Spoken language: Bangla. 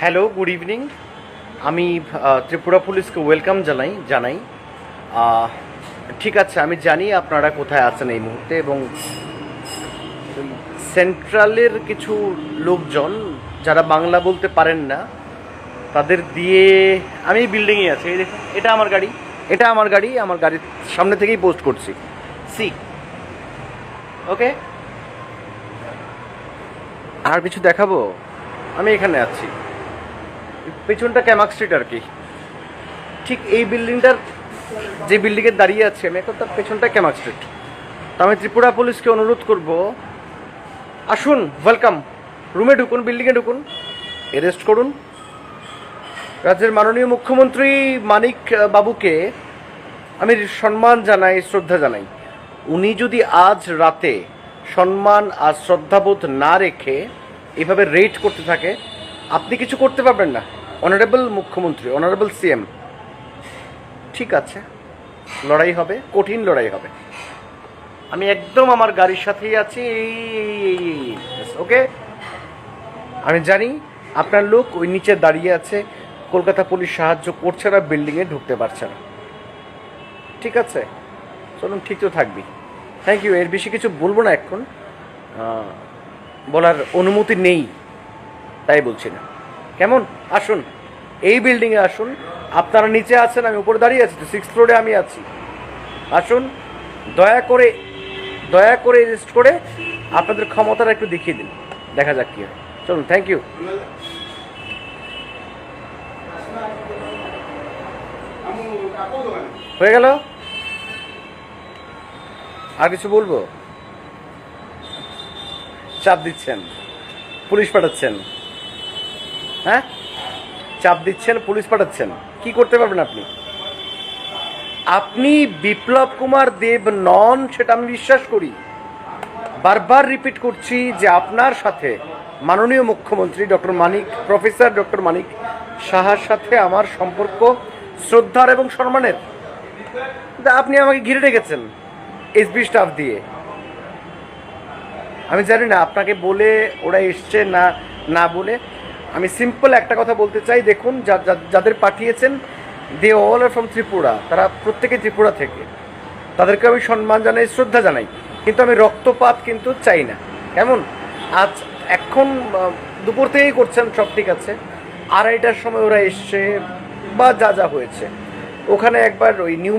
Hello, good evening. আমি ত্রিপুরা পুলিশকে ওয়েলকাম জানাই। ঠিক আছে, আমি জানি আপনারা কোথায় আছেন এই মুহূর্তে, এবং সেন্ট্রালের কিছু লোকজন যারা বাংলা বলতে পারেন না তাদের দিয়ে আমি বিল্ডিংয়ে আছি। এই দেখুন, এটা আমার গাড়ি, আমার গাড়ির সামনে থেকেই পোস্ট করছি। সি ওকে, আর কিছু দেখাবো? আমি এখানে আছি, পেছনটা ক্যামাক স্ট্রিট আর কি। ঠিক এই বিল্ডিংটার, যে বিল্ডিংয়ে দাঁড়িয়ে আছি আমি এখন, তার পেছনটা ক্যামাক স্ট্রিট। তো আমি ত্রিপুরা পুলিশকে অনুরোধ করব, আসুন, ওয়েলকাম, রুমে ঢুকুন, বিল্ডিংয়ে ঢুকুন, অ্যারেস্ট করুন। রাজ্যের মাননীয় মুখ্যমন্ত্রী মানিক বাবুকে আমি সম্মান জানাই, শ্রদ্ধা জানাই। উনি যদি আজ রাতে সম্মান আর শ্রদ্ধাবোধ না রেখে এভাবে রেট করতে থাকে, আপনি কিছু করতে পারবেন না। অনারেবল মুখ্যমন্ত্রী, অনারেবল সিএম, ঠিক আছে, লড়াই হবে, কঠিন লড়াই হবে। আমি একদম আমার গাড়ির সাথেই আছি। ওকে, আমি জানি আপনার লোক ওই নিচে দাঁড়িয়ে আছে, কলকাতা পুলিশ সাহায্য করছে না, বিল্ডিংয়ে ঢুকতে পারছে না। ঠিক আছে, চলুন, ঠিক তো থাকবি। Thank you. এর বেশি কিছু বলবো না এখন, বলার অনুমতি নেই, তাই বলছি না। কেমন? আসুন, এই বিল্ডিংয়ে আসুন। আপনারা নিচে আছেন, আমি উপরে দাঁড়িয়ে আছি, তো 6th ফ্লোরে আমি আছি। আসুন, দয়া করে রেজিস্ট করে আপনাদের ক্ষমতাটা একটু দেখিয়ে দিন, দেখা যাক কি হয়। চলুন, থ্যাংক ইউ। হয়ে গেল? আর কিছু বলবো? চাপ দিচ্ছেন, পুলিশ পাঠাচ্ছেন, হ্যাঁ, চাপ দিচ্ছেন, পুলিশ পাঠাচ্ছেন, কি করতে পারবেন আপনি? আপনি বিপ্লব কুমার দেব নন, সেটা আমি বিশ্বাস করি। বারবার রিপিট করছি যে আপনার সাথে মাননীয় মুখ্যমন্ত্রী প্রফেসর ডক্টর মানিক সাহার সাথে আমার সম্পর্ক শ্রদ্ধার এবং সম্মানের। আপনি আমাকে ঘিরে রেখেছেন এসবি স্টাফ দিয়ে। আমি জানি না আপনাকে বলে ওরা এসছে না না বলে। আমি সিম্পল একটা কথা বলতে চাই, দেখুন, যাদের পাঠিয়েছেন they all are from Tripura, তারা প্রত্যেকে ত্রিপুরা থেকে। তাদেরকে আমি সম্মান জানাই, শ্রদ্ধা জানাই, কিন্তু আমি রক্তপাত কিন্তু চাই না। কেমন? আজ এখন দুপুর থেকেই করছেন, সব ঠিক আছে, 2:30টার সময় ওরা এসছে বা যা যা হয়েছে, ওখানে একবার ওই নিউ